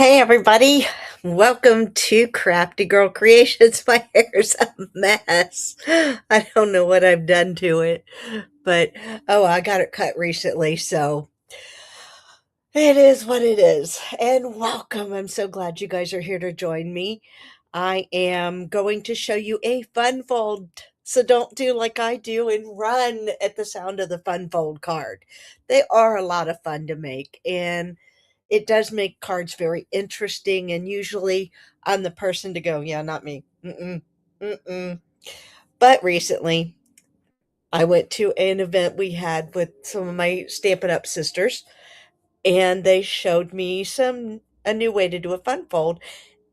Hey everybody, welcome to Crafty Girl Creations. My hair's a mess. I don't know what I've done to it, but I got it cut recently, so it is what it is. And welcome. I'm so glad you guys are here to join me. I am going to show you a fun fold. So don't do like I do and run at the sound of the fun fold card. They are a lot of fun to make, and it does make cards very interesting, and usually I'm the person to go, yeah, not me. Mm-mm, mm-mm. But recently I went to an event we had with some of my Stampin' Up sisters, and they showed me a new way to do a fun fold,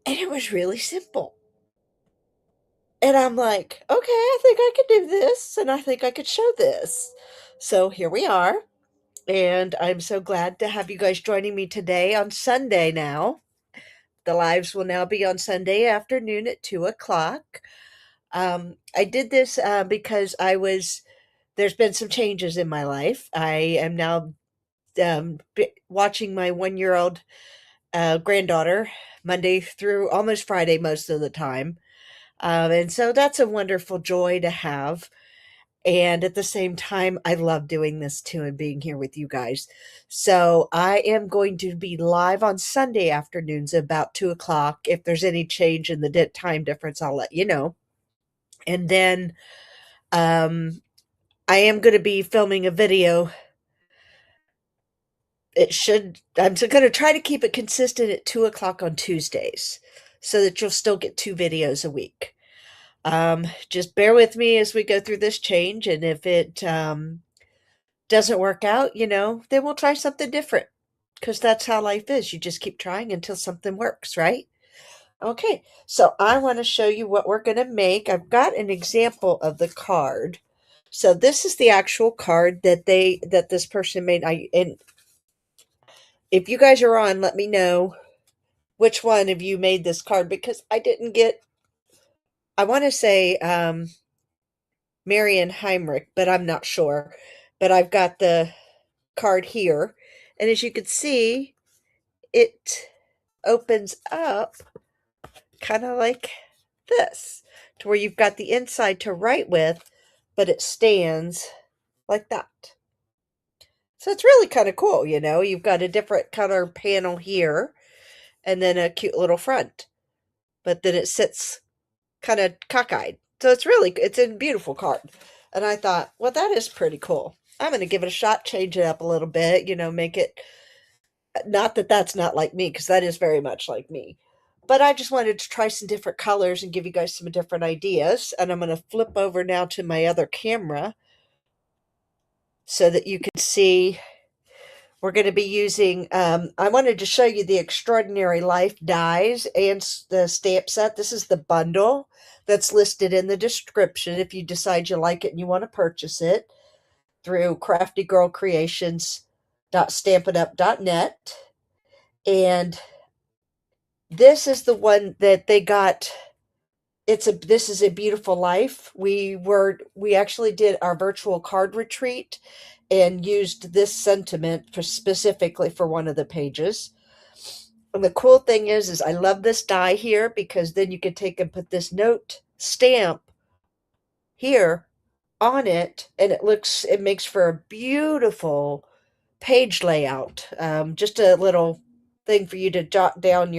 and it was really simple. And I'm like, okay, I think I could do this, and I think I could show this. So here we are, and I'm so glad to have you guys joining me today on Sunday now. The lives will now be on Sunday afternoon at 2 o'clock. I did this because there's been some changes in my life. I am now watching my 1 year old granddaughter Monday through almost Friday most of the time. And so that's a wonderful joy to have. And at the same time, I love doing this too and being here with you guys. So I am going to be live on Sunday afternoons about 2 o'clock. If there's any change in the time difference, I'll let you know. And then um, I am going to be filming a video. I'm going to try to keep it consistent at 2 o'clock on Tuesdays so that you'll still get 2 videos a week. Just bear with me as we go through this change. And if it doesn't work out, then we'll try something different, because that's how life is. You just keep trying until something works, right? Okay, so I want to show you what we're going to make. I've got an example of the card. So this is the actual card that this person made. And if you guys are on, let me know which one of you made this card, because I want to say Marion Heinrich, but I'm not sure. But I've got the card here. And as you can see, it opens up kind of like this, to where you've got the inside to write with, but it stands like that. So it's really kind of cool, You've got a different color panel here and then a cute little front, but then it sits kind of cockeyed. So it's a beautiful card. And I thought, well, that is pretty cool. I'm going to give it a shot, change it up a little bit, make it, not that that's not like me, because that is very much like me. But I just wanted to try some different colors and give you guys some different ideas. And I'm going to flip over now to my other camera so that you can see. We're going to be using, I wanted to show you the Extraordinary Life dies and the stamp set. This is the bundle that's listed in the description if you decide you like it and you want to purchase it through craftygirlcreations.stampinup.net. And this is the one that they got. This is a beautiful life. We actually did our virtual card retreat and used this sentiment specifically for one of the pages. And the cool thing is I love this die here, because then you can take and put this note stamp here on it, and it makes for a beautiful page layout. Just a little thing for you to jot down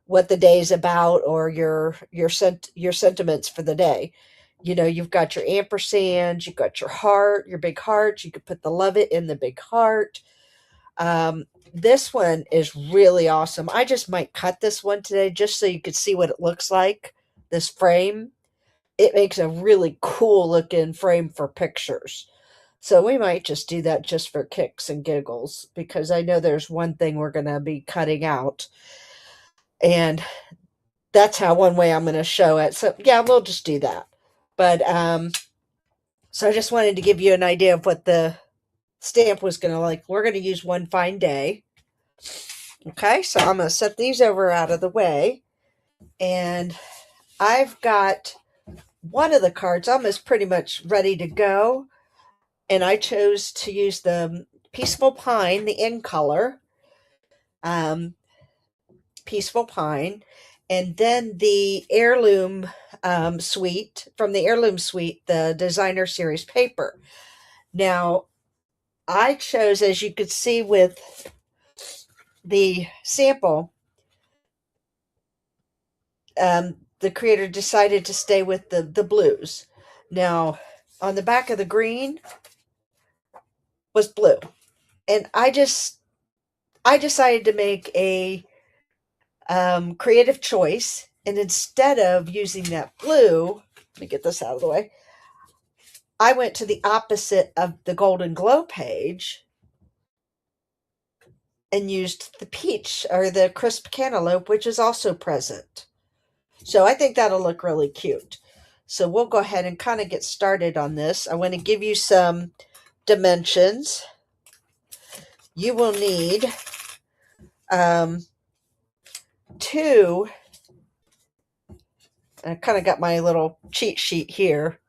what the day's about, or your sentiments for the day. You've got your ampersand, you've got your heart, your big heart. You could put the love it in the big heart. This one is really awesome. I just might cut this one today just so you could see what it looks like, this frame. It makes a really cool looking frame for pictures. So we might just do that just for kicks and giggles, because I know there's one thing we're going to be cutting out. And that's one way I'm going to show it. So yeah, we'll just do that. But so I just wanted to give you an idea of what the stamp was going to like. We're going to use One Fine Day. Okay, so I'm going to set these over out of the way. And I've got one of the cards almost pretty much ready to go. And I chose to use the Peaceful Pine, the in color. Peaceful Pine, and then the Heirloom Suite, from the Heirloom Suite, the Designer Series paper. Now, I chose, as you could see with the sample, the creator decided to stay with the blues. Now, on the back of the green was blue. And I decided to make a creative choice. And instead of using that blue, let me get this out of the way, I went to the opposite of the Golden Glow page and used the peach, or the crisp cantaloupe, which is also present. So I think that'll look really cute. So we'll go ahead and kind of get started on this. I want to give you some dimensions. You will need two. I kind of got my little cheat sheet here,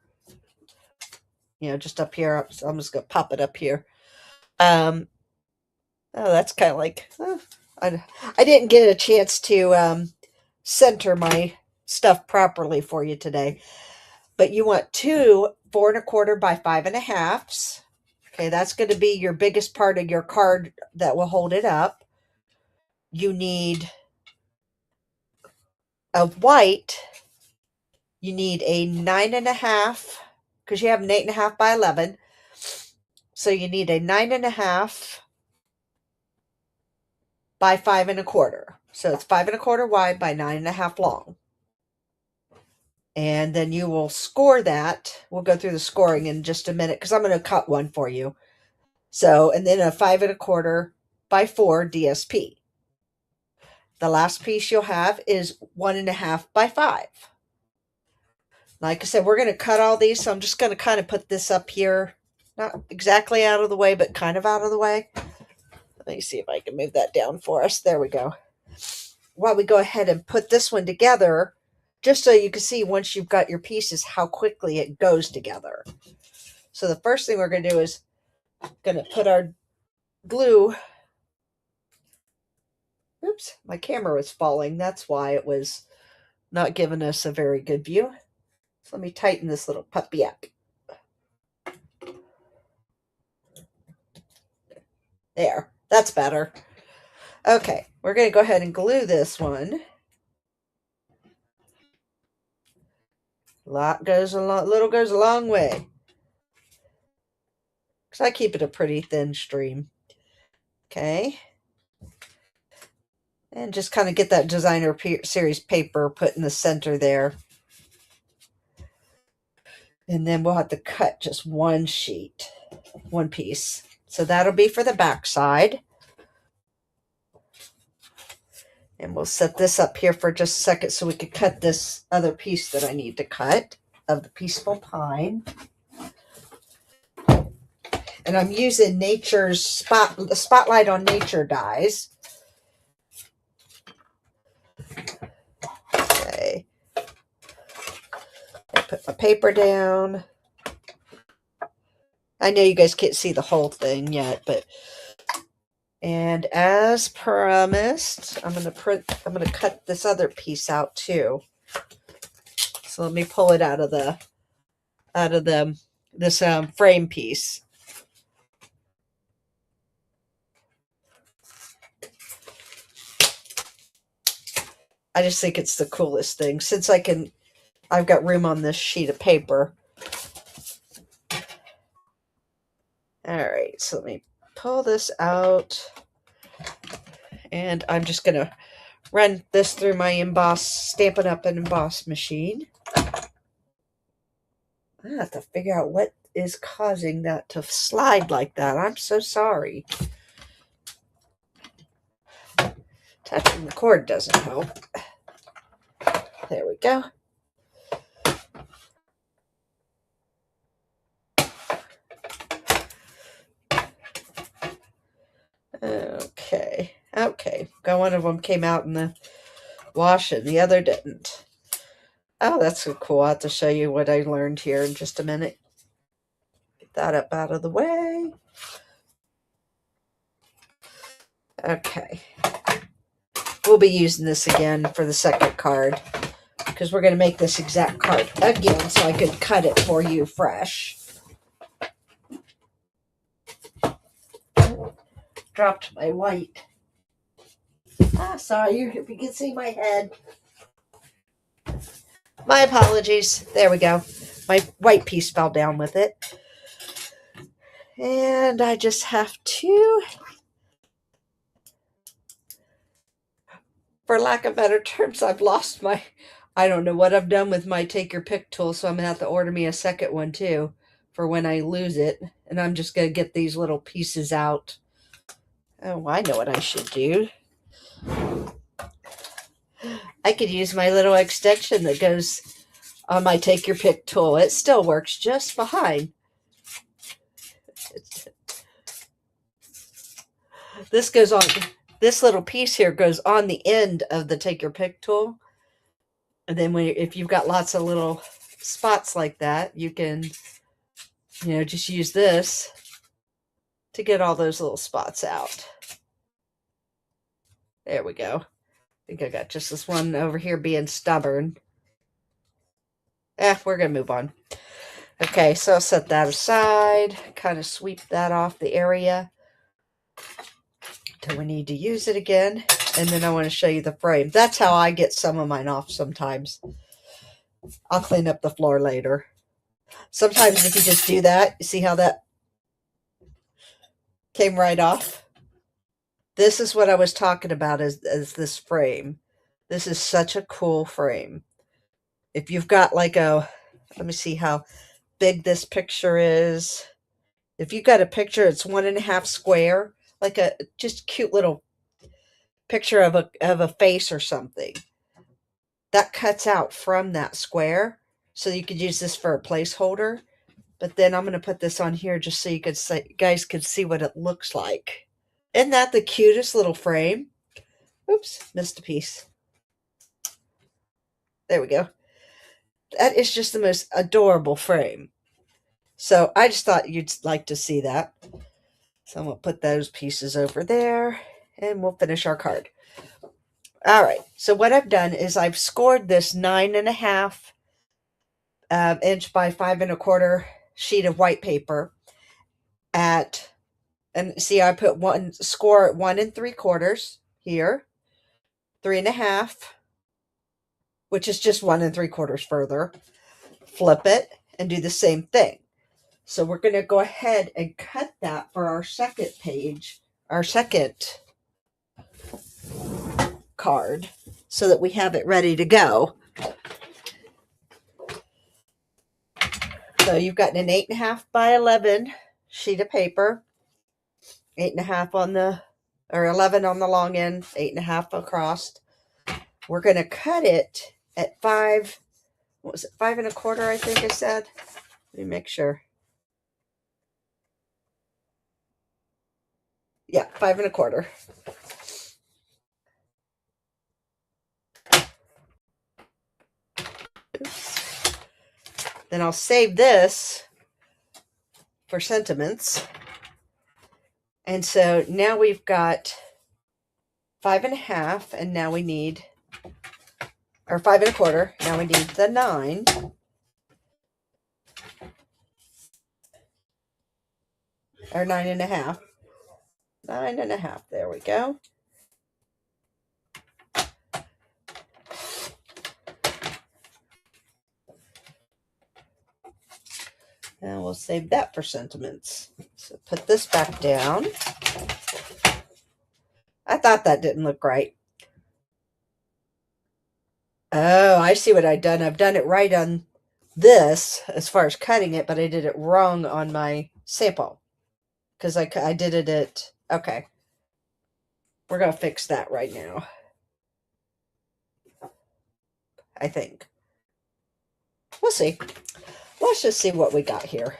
just up here. So I'm just going to pop it up here. Oh, that's kind of like, I didn't get a chance to center my stuff properly for you today. But you want two 4 1/4 by 5 1/2. Okay, that's going to be your biggest part of your card that will hold it up. You need a white. You need a 9 1/2, because you have an 8 1/2 by 11. So you need a 9 1/2 by 5 1/4. So it's 5 1/4 wide by 9 1/2 long. And then you will score that. We'll go through the scoring in just a minute, because I'm going to cut one for you. So, and then a 5 1/4 by 4 DSP. The last piece you'll have is 1 1/2 by 5. Like I said, we're going to cut all these, so I'm just going to kind of put this up here. Not exactly out of the way, but kind of out of the way. Let me see if I can move that down for us. There we go. While we go ahead and put this one together, just so you can see once you've got your pieces how quickly it goes together. So the first thing we're going to do is going to put our glue. Oops, my camera was falling. That's why it was not giving us a very good view. So let me tighten this little puppy up. There, that's better. Okay, we're going to go ahead and glue this one. Little goes a long way. Because I keep it a pretty thin stream. Okay. And just kind of get that Designer Series paper put in the center there. And then we'll have to cut just one sheet, one piece. So that'll be for the back side. And we'll set this up here for just a second so we can cut this other piece that I need to cut of the Peaceful Pine. And I'm using the Spotlight on Nature dies. Okay. I put my paper down. I know you guys can't see the whole thing yet, and as promised, I'm going to cut this other piece out too. So let me pull it out of this frame piece. I just think it's the coolest thing, since I've got room on this sheet of paper. All right, so let me pull this out, and I'm just going to run this through my Stampin' Up! And emboss machine. I have to figure out what is causing that to slide like that. I'm so sorry. Touching the cord doesn't help. There we go. Okay. Got one of them came out in the wash and the other didn't. Oh, that's so cool. I'll have to show you what I learned here in just a minute. Get that up out of the way. Okay. we'll be using this again for the second card because we're going to make this exact card again so I could cut it for you fresh. Dropped my white. Sorry, if you can see my head. My apologies. There we go. My white piece fell down with it. And I just have to, for lack of better terms, I've lost my, I don't know what I've done with my take your pick tool, so I'm going to have to order me a second one too for when I lose it. And I'm just going to get these little pieces out. Oh, I know what I should do. I could use my little extension that goes on my take your pick tool. It still works just fine. This goes on, this little piece here goes on the end of the take your pick tool. And then if you've got lots of little spots like that, you can, just use this to get all those little spots out. There we go. I think I got just this one over here being stubborn. We're going to move on. Okay, so I'll set that aside, kind of sweep that off the area till we need to use it again. And then I want to show you the frame. That's how I get some of mine off sometimes. I'll clean up the floor later. Sometimes if you just do that, you see how that came right off? This is what I was talking about as this frame. This is such a cool frame. If you've got like let me see how big this picture is. If you've got a picture, it's 1.5 square, like a just cute little picture of a face or something. That cuts out from that square, so you could use this for a placeholder. But then I'm going to put this on here just so you guys could see what it looks like. Isn't that the cutest little frame? Oops, missed a piece. There we go. That is just the most adorable frame. So I just thought you'd like to see that. So I'm going to put those pieces over there and we'll finish our card. All right. So what I've done is I've scored this 9.5 inch by 5 1/4 sheet of white paper at, and see, I put score at 1 3/4 here, 3.5, which is just 1 3/4 further. Flip it and do the same thing. So we're going to go ahead and cut that for our second page, our second card, so that we have it ready to go. So you've got an 8.5 by 11 sheet of paper, 8.5 on the, or 11 on the long end, 8.5 across. We're going to cut it at 5, what was it, 5 1/4, I think I said. Let me make sure. Yeah, 5 1/4. Oops. Then I'll save this for sentiments. And so now we've got 5 1/2, and now we need, or 5 1/4. Now we need the 9. Or 9.5. 9.5. There we go. And we'll save that for sentiments. So put this back down. I thought that didn't look right. Oh, I see what I've done. I've done it right on this as far as cutting it, but I did it wrong on my sample. Because I did it at, okay. We're going to fix that right now. I think. We'll see. Let's just see what we got here.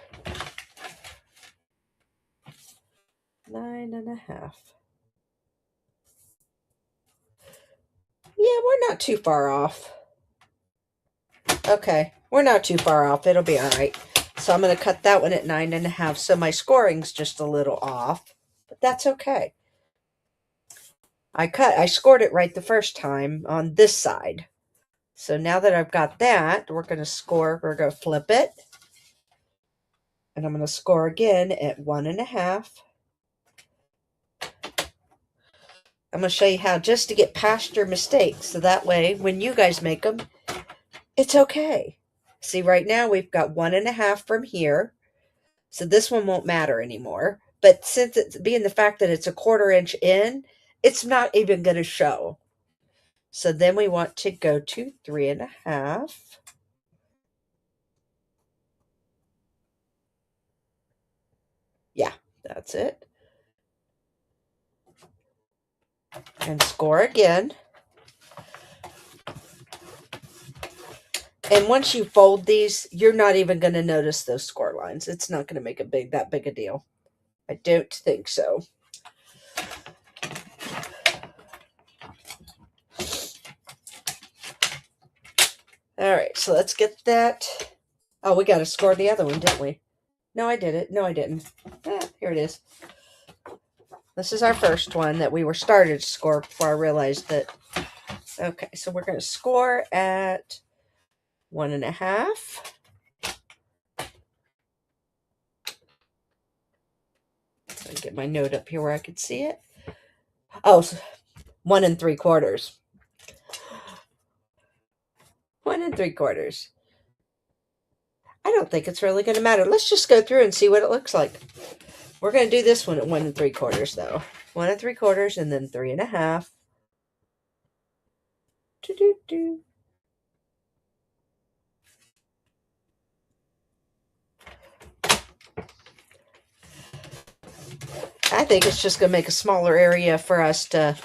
9.5. Yeah, we're not too far off. Okay, we're not too far off. It'll be all right. So I'm going to cut that one at 9.5. So my scoring's just a little off, but that's okay. I scored it right the first time on this side. So now that I've got that, we're going to flip it. And I'm going to score again at 1.5. I'm going to show you how just to get past your mistakes. So that way, when you guys make them, it's okay. See, right now we've got 1.5 from here. So this one won't matter anymore. But since it's being the fact that it's a 1/4 inch in, it's not even going to show. So then we want to go to 3.5. Yeah, that's it. And score again. And once you fold these, you're not even going to notice those score lines. It's not going to make that big a deal. I don't think so. All right, so let's get that. Oh, we got to score the other one, didn't we? No, I did it. No, I didn't. Here it is. This is our first one that we were started to score before I realized that. Okay, so we're going to score at 1.5. Let me get my note up here where I could see it. Oh, 1 3/4. 1 3/4. I don't think it's really going to matter. Let's just go through and see what it looks like. We're going to do this one at 1 3/4 though. 1 3/4 and then 3.5. Do-do-do. I think it's just going to make a smaller area for us to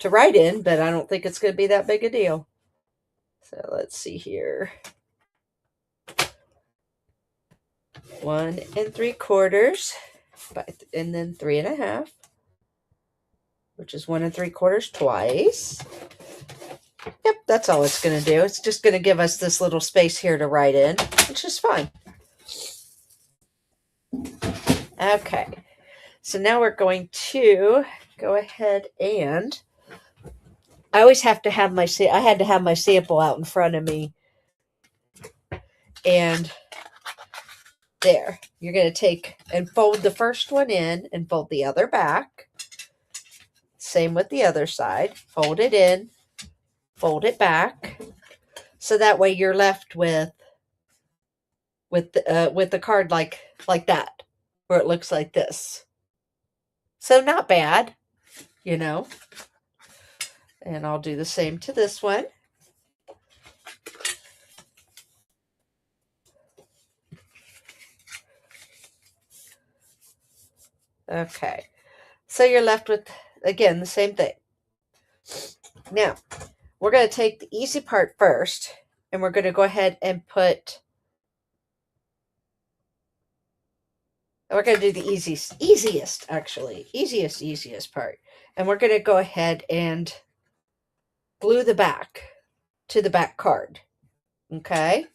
write in, but I don't think it's going to be that big a deal. So let's see here. 1 3/4, and then 3.5, which is 1 3/4 twice. Yep, that's all it's going to do. It's just going to give us this little space here to write in, which is fine. Okay, so now we're going to go ahead and I always have to have I had to have my sample out in front of me. And there, you're going to take and fold the first one in and fold the other back. Same with the other side. Fold it in, fold it back. So that way you're left with the card like that, where it looks like this. So not bad, you know. And I'll do the same to this one. Okay. So you're left with, again, the same thing. Now, we're going to take the easy part first, and we're going to go ahead and we're going to do the easiest part. And we're going to go ahead and glue the back to the back card. Okay.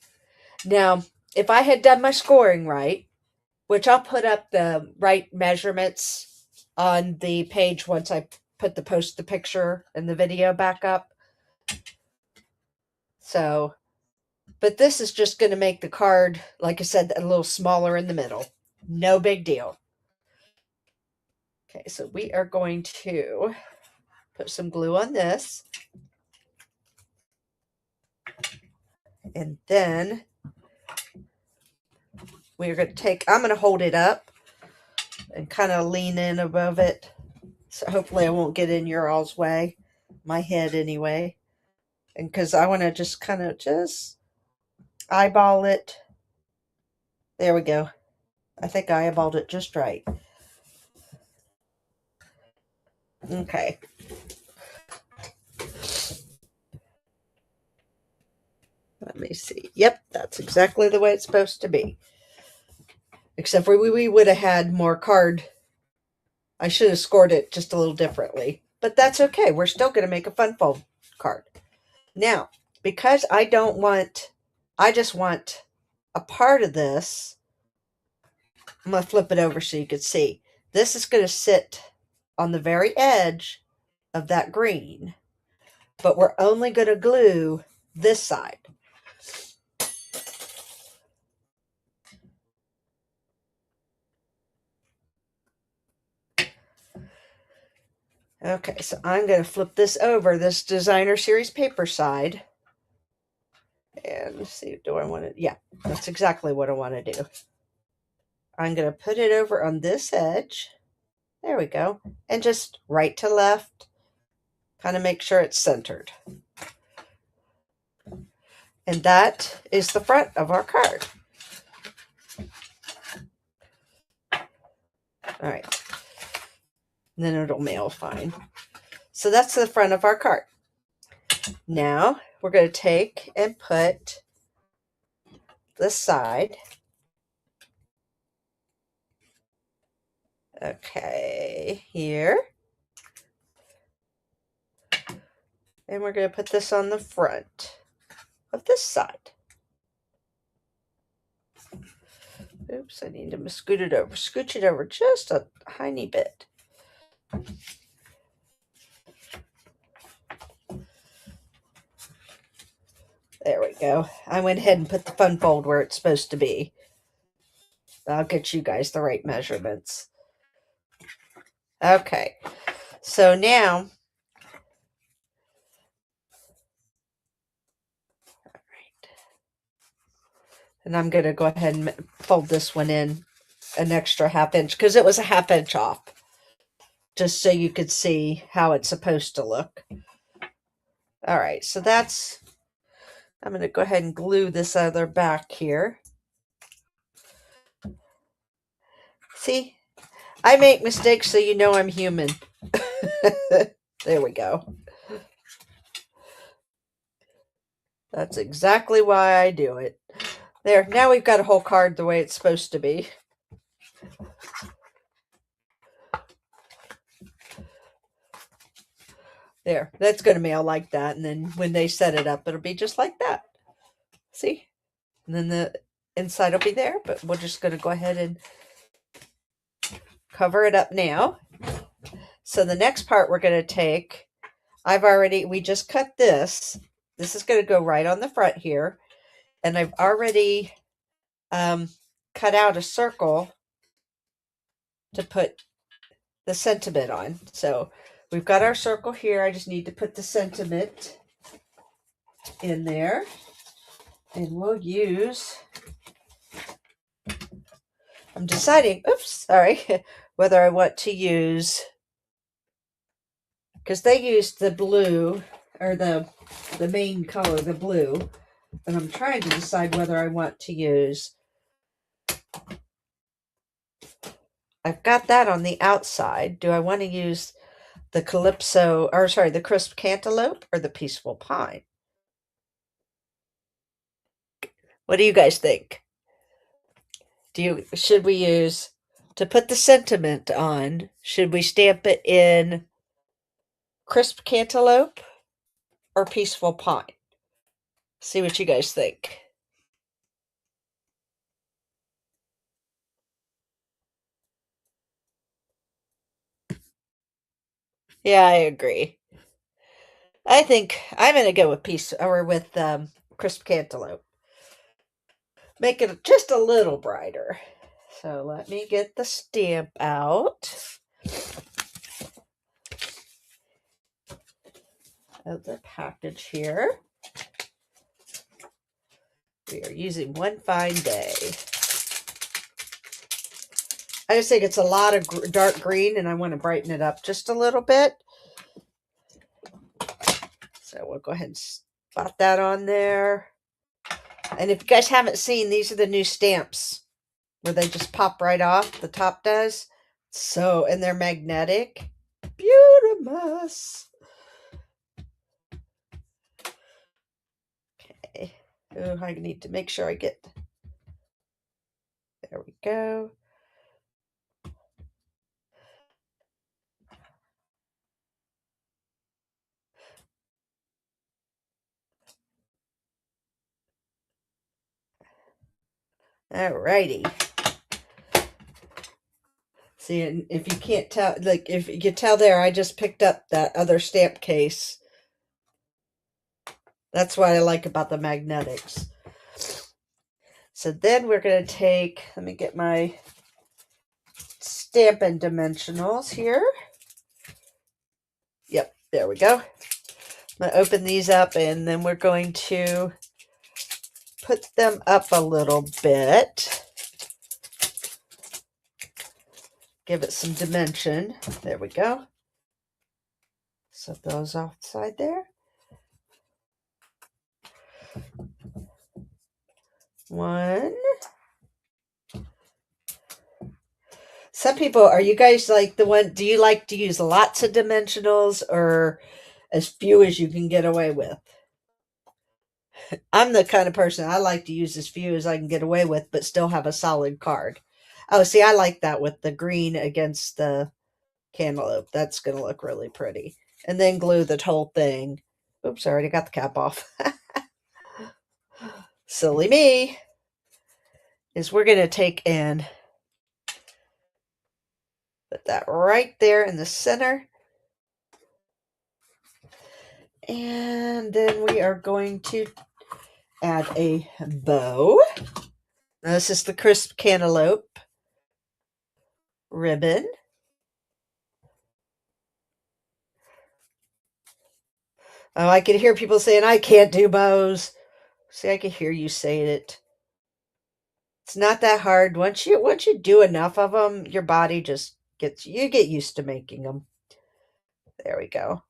Now, if I had done my scoring right, which I'll put up the right measurements on the page once I post the picture and the video back up. So, but this is just going to make the card, like I said, a little smaller in the middle. No big deal. Okay, so we are going to put some glue on this. And then we're going to I'm going to hold it up and kind of lean in above it. So hopefully I won't get in your all's way. My head anyway. And because I want to just kind of eyeball it. There we go. I think I eyeballed it just right. Okay. Let me see. Yep, that's exactly the way it's supposed to be. Except for we would have had more card. I should have scored it just a little differently. But that's okay. We're still going to make a fun fold card. Now, because I just want a part of this. I'm going to flip it over so you can see. This is going to sit on the very edge of that green, but we're only going to glue this side. Okay, so I'm going to flip this over, this designer series paper side. And see, do I want to? Yeah, that's exactly what I want to do. I'm going to put it over on this edge. There we go. And just right to left, kind of make sure it's centered. And that is the front of our card. All right. And then it'll mail fine. So that's the front of our card. Now we're going to take and put the side. Okay, here. And we're going to put this on the front of this side. Oops, I need to scoot it over. Scooch it over just a tiny bit. There we go. I went ahead and put the fun fold where it's supposed to be. I'll get you guys the right measurements. Okay, so now, and I'm going to go ahead and fold this one in an extra ½ inch because it was a ½ inch off, just so you could see how it's supposed to look. All right, so that's, I'm going to go ahead and glue this other back here. See, I make mistakes so you know I'm human. There we go. That's exactly why I do it. There, now we've got a whole card the way it's supposed to be. There, that's going to mail like that. And then when they set it up, it'll be just like that. See? And then the inside will be there, but we're just going to go ahead and cover it up now. So the next part we're going to take, we just cut this. This is going to go right on the front here. And I've already cut out a circle to put the sentiment on. So we've got our circle here. I just need to put the sentiment in there. And we'll use, I'm deciding, whether I want to use, because they used the blue, or the main color, the blue. And I'm trying to decide whether I want to use, I've got that on the outside. Do I want to use the the crisp cantaloupe or the peaceful pine? What do you guys think? Should we use, to put the sentiment on, should we stamp it in crisp cantaloupe or peaceful pine? See what you guys think. Yeah, I agree. I think I'm going to go with crisp cantaloupe. Make it just a little brighter. So let me get the stamp out of the package here. We are using One Fine Day. I just think it's a lot of dark green and I want to brighten it up just a little bit. So we'll go ahead and spot that on there. And if you guys haven't seen, these are the new stamps where they just pop right off. The top does. So, and they're magnetic. Beautiful. Okay. Oh, I need to make sure I get. There we go. Alrighty. See, and if you can't tell, like if you can tell there, I just picked up that other stamp case. That's what I like about the magnetics. So then we're going to take, let me get my Stampin' Dimensionals here. Yep, there we go. I'm going to open these up and then we're going to put them up a little bit. Give it some dimension. There we go. Set those offside there. One. Some people, are you guys like the one, do you like to use lots of dimensionals or as few as you can get away with? I'm the kind of person, I like to use as few as I can get away with, but still have a solid card. Oh, see, I like that with the green against the cantaloupe. That's going to look really pretty. And then glue the whole thing. Oops, I already got the cap off. Silly me. Is we're going to take and put that right there in the center. And then we are going to add a bow. Now this is the crisp cantaloupe ribbon. Oh, I can hear people saying, I can't do bows. See, I can hear you say it. It's not that hard. Once you do enough of them, your body just you get used to making them. There we go.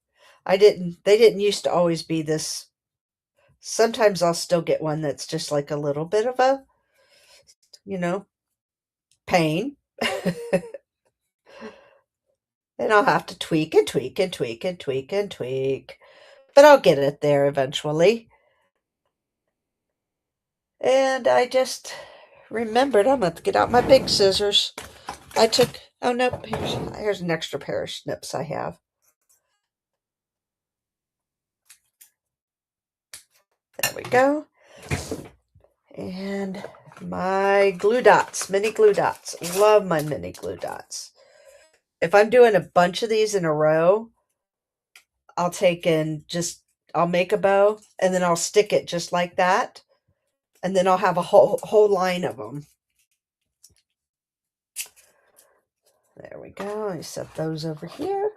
They didn't used to always be this. Sometimes I'll still get one that's just like a little bit of a, pain. And I'll have to tweak and tweak and tweak and tweak and tweak. But I'll get it there eventually. And I just remembered I'm going to get out my big scissors. Oh no, here's an extra pair of snips I have. There we go. And my glue dots, mini glue dots. Love my mini glue dots. If I'm doing a bunch of these in a row, I'll make a bow and then I'll stick it just like that. And then I'll have a whole line of them. There we go. I set those over here,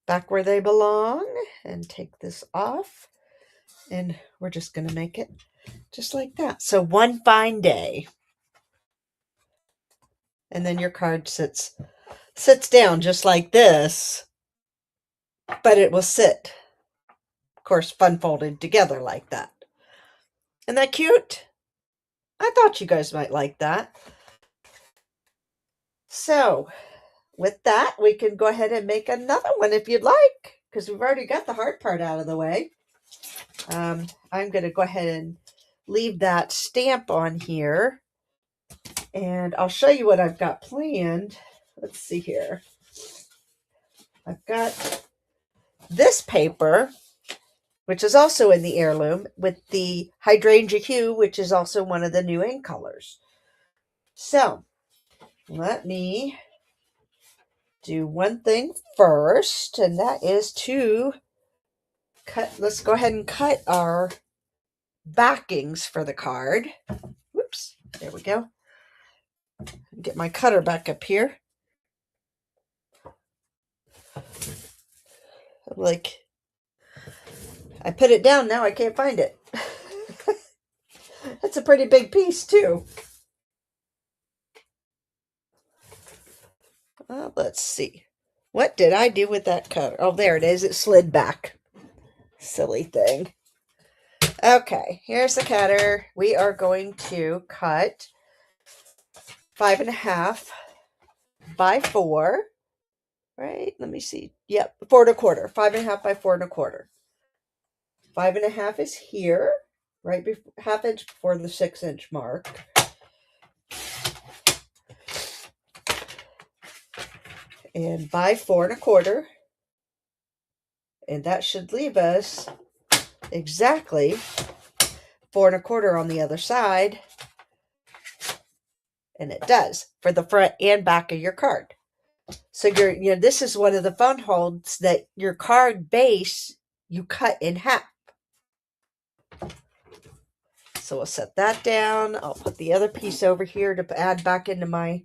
back where they belong, and take this off. And we're just going to make it just like that. So one fine day. And then your card sits down just like this, but it will sit, of course, fun folded together like that. Isn't that cute? I thought you guys might like that. So with that, we can go ahead and make another one if you'd like, because we've already got the hard part out of the way. I'm going to go ahead and leave that stamp on here, and I'll show you what I've got planned. Let's see here. I've got this paper, which is also in the heirloom, with the hydrangea hue, which is also one of the new ink colors. So let me do one thing first, and that is to let's go ahead and cut our backings for the card. Whoops, there we go. Get my cutter back up here. Like, I put it down, now I can't find it. That's a pretty big piece too. Let's see. What did I do with that cutter? Oh, there it is. It slid back. Silly thing. Okay, here's the cutter. We are going to cut 5.5 by 4. Right? Let me see. Yep, 4 1/4. 5.5 by 4 1/4. 5.5 is here, right before, ½ inch before the 6-inch mark. And by 4 1/4. And that should leave us exactly 4 1/4 on the other side. And it does, for the front and back of your card. So this is one of the fun holds that your card base you cut in half. So we'll set that down. I'll put the other piece over here to add back into my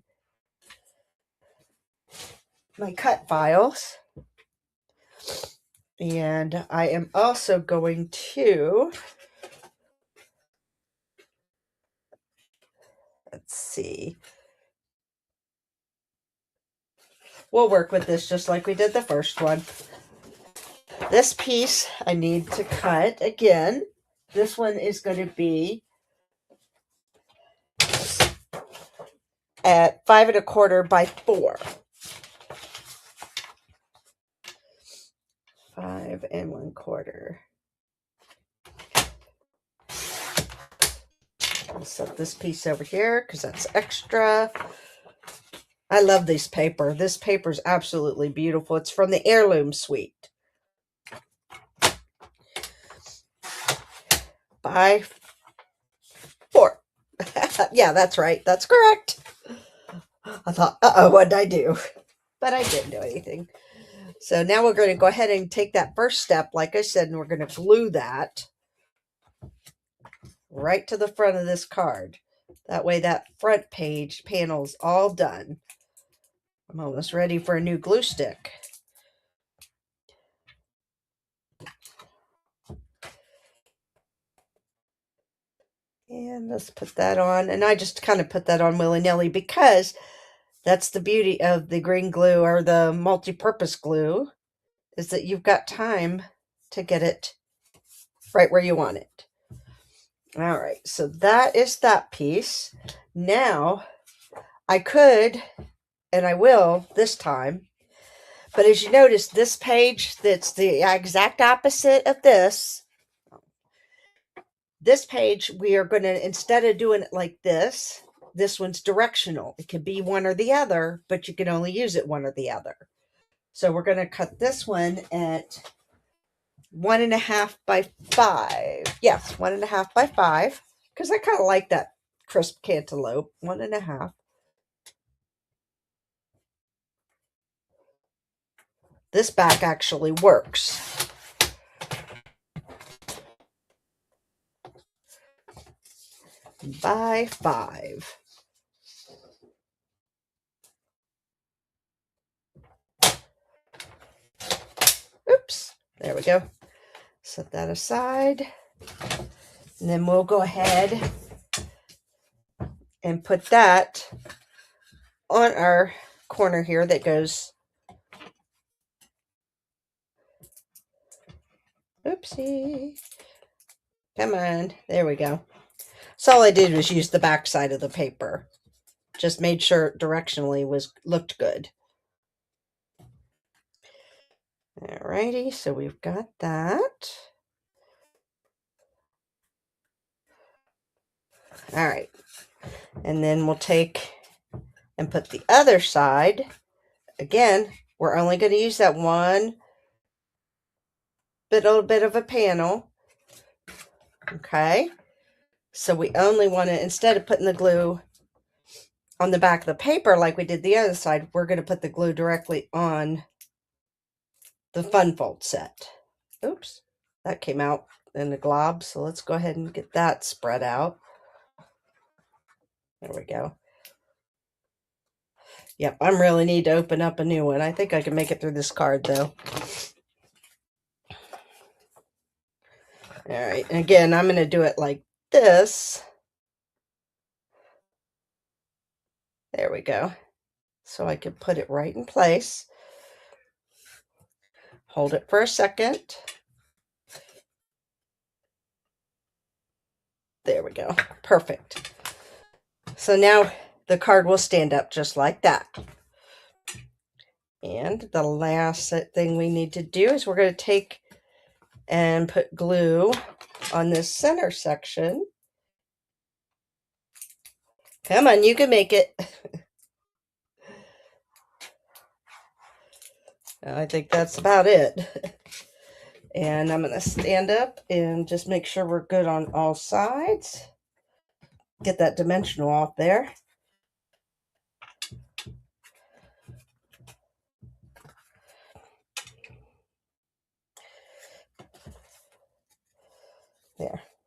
cut files. And I am also going to, let's see, we'll work with this just like we did the first one. This piece I need to cut again. This one is going to be at 5 1/4 by 4. 5 1/4. I'll set this piece over here because that's extra. I love this paper. This paper is absolutely beautiful. It's from the Heirloom Suite. By 4. Yeah, that's right. That's correct. I thought, uh-oh, what did I do? But I didn't do anything. So now we're going to go ahead and take that first step, like I said, and we're going to glue that right to the front of this card. That way that front page panel is all done. I'm almost ready for a new glue stick. And let's put that on. And I just kind of put that on willy-nilly because that's the beauty of the green glue or the multi-purpose glue, is that you've got time to get it right where you want it. All right, so that is that piece. Now, I could, and I will this time, but as you notice, this page that's the exact opposite of this page, we are going to, instead of doing it like this one's directional. It could be one or the other, but you can only use it one or the other. So we're going to cut this one at 1 1/2 by 5. Yes, 1 1/2 by 5, because I kind of like that crisp cantaloupe. 1 1/2. This back actually works. By 5. Oops, there we go. Set that aside. And then we'll go ahead and put that on our corner here that goes, oopsie, come on, there we go. So all I did was use the back side of the paper. Just made sure directionally looked good. Alrighty, so we've got that. All right, and then we'll take and put the other side. Again, we're only going to use that one little bit of a panel. Okay, so we only want to, instead of putting the glue on the back of the paper like we did the other side, we're going to put the glue directly on the fun fold set. Oops, that came out in the glob, so let's go ahead and get that spread out. There we go. Yep, I really need to open up a new one. I think I can make it through this card, though. All right, and again, I'm going to do it like this. There we go. So I can put it right in place. Hold it for a second. There we go. Perfect. So now the card will stand up just like that. And the last thing we need to do is we're going to take and put glue on this center section. Come on, you can make it. I think that's about it. And I'm going to stand up and just make sure we're good on all sides. Get that dimensional off there.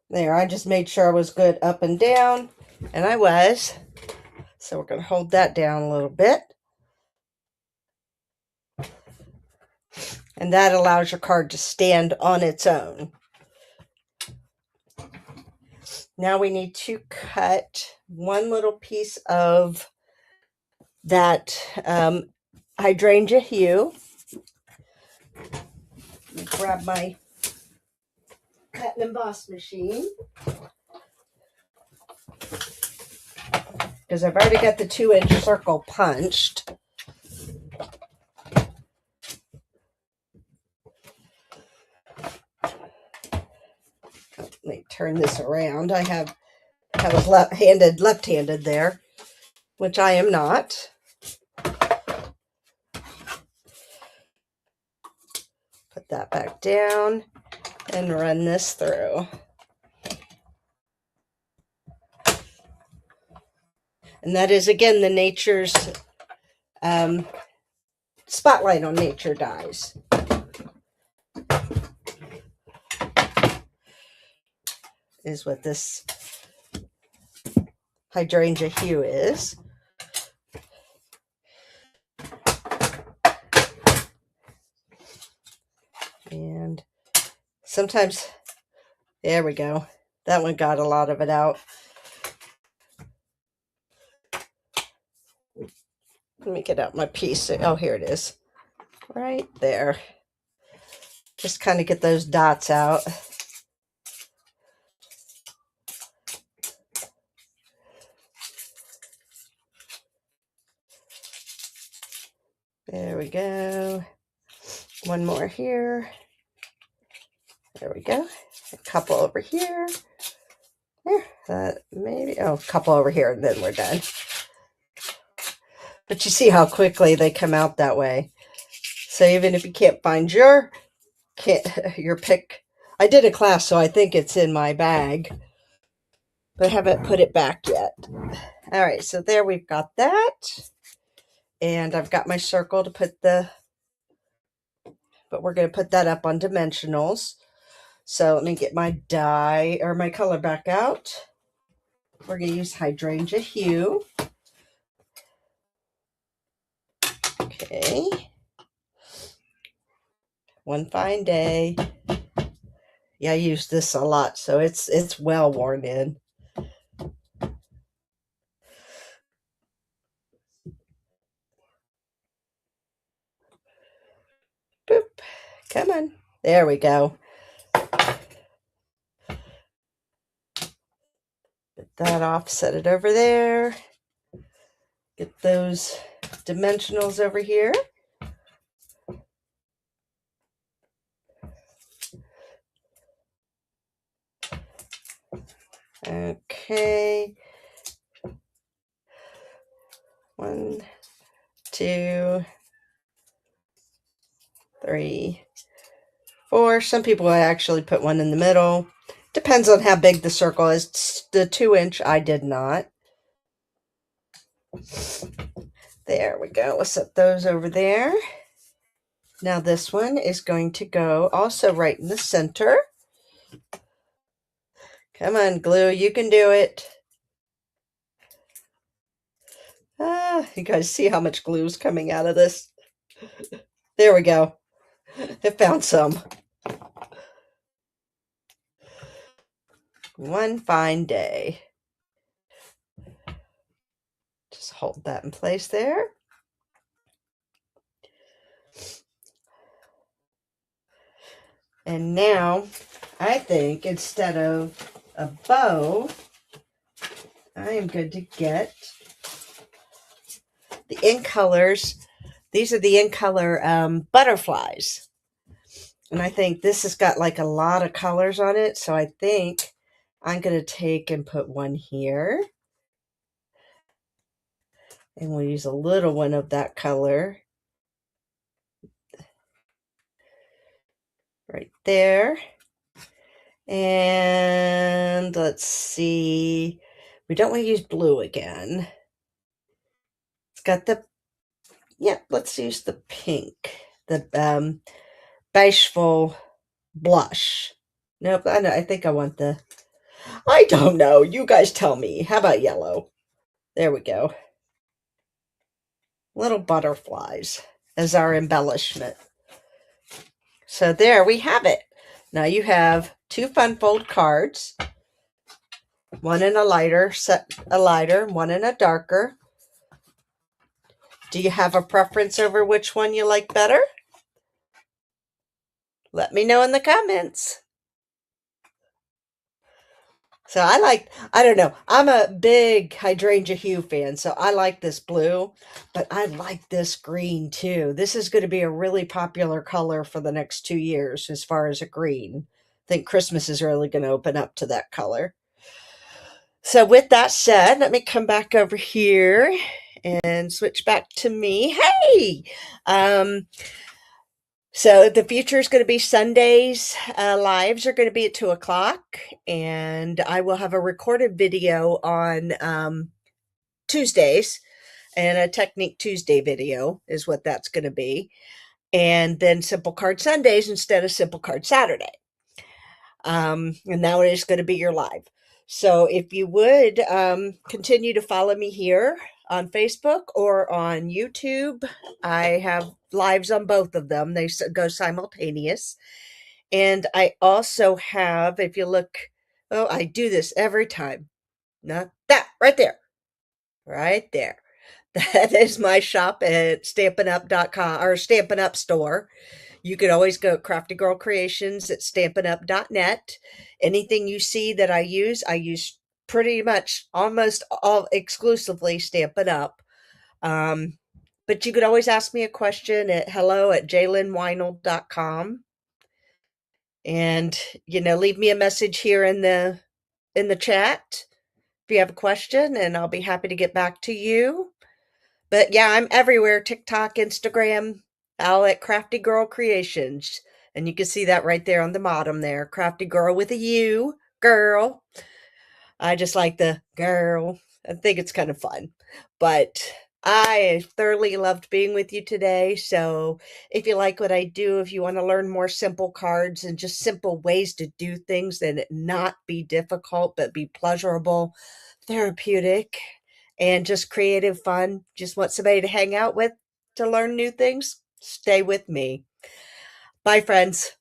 There, I just made sure I was good up and down, and I was. So we're going to hold that down a little bit. And that allows your card to stand on its own. Now we need to cut one little piece of that hydrangea hue. Grab my cut and emboss machine, because I've already got the 2-inch circle punched. Let me turn this around. I was left-handed there, which I am not. Put that back down and run this through. And that is, again, the Nature's Spotlight on Nature dies. Is what this hydrangea hue is. And sometimes, there we go. That one got a lot of it out. Let me get out my piece. Oh, here it is. Right there. Just kind of get those dots out. There we go. One more here. There we go. A couple over here. There. Maybe, a couple over here, and then we're done. But you see how quickly they come out that way. So even if you can't find your pick, I did a class, so I think it's in my bag, but I haven't put it back yet. All right, so there we've got that. And I've got my circle to put but we're going to put that up on dimensionals. So let me get my dye or my color back out. We're going to use hydrangea hue. Okay. One fine day. Yeah, I use this a lot, so it's well worn in. Boop. Come on. There we go. Get that off, set it over there. Get those dimensionals over here. Okay. 1, 2, 3, 4. Some people actually put one in the middle. Depends on how big the circle is. The 2-inch, I did not. There we go. Let's set those over there. Now this one is going to go also right in the center. Come on, glue. You can do it. You guys see how much glue is coming out of this? There we go. It found some. One fine day. Just hold that in place there. And now, I think instead of a bow, I am good to get the in colors. These are the in color butterflies. And I think this has got like a lot of colors on it. So I think I'm going to take and put one here. And we'll use a little one of that color right there. And let's see. We don't want to use blue again. It's got the, yeah, let's use the pink. The Beigeful Blush. Nope, I know. I think I want the. I don't know. You guys tell me. How about yellow? There we go. Little butterflies as our embellishment. So there we have it. Now you have two fun fold cards, one in a lighter, one in a darker. Do you have a preference over which one you like better? Let me know in the comments. So I don't know, I'm a big hydrangea hue fan, so I like this blue, but I like this green too. This is going to be a really popular color for the next 2 years as far as a green. I think Christmas is really going to open up to that color. So with that said, let me come back over here and switch back to me. Hey! Um, so the future is going to be Sundays. Lives are going to be at 2 o'clock, and I will have a recorded video on Tuesdays, and a Technique Tuesday video is what that's going to be. And then Simple Card Sundays instead of Simple Card Saturday. And now it is going to be your live. So if you would continue to follow me here on Facebook or on YouTube, I have lives on both of them. They go simultaneous. And I also have, if you look, oh, I do this every time. Not that, right there. Right there. That is my shop at stampinup.com or Stampin' Up store. You could always go Crafty Girl Creations at stampinup.net. Anything you see that I use pretty much almost all exclusively Stampin' Up. But you could always ask me a question at hello@jaylenweinald.com. And, leave me a message here in the chat if you have a question, and I'll be happy to get back to you. But yeah, I'm everywhere. TikTok, Instagram, all at Crafty Girl Creations. And you can see that right there on the bottom there. Crafty Girl with a U, girl. I just like the girl. I think it's kind of fun. But I thoroughly loved being with you today. So if you like what I do, if you want to learn more simple cards and just simple ways to do things and it not be difficult, but be pleasurable, therapeutic, and just creative fun, just want somebody to hang out with to learn new things, stay with me. Bye, friends.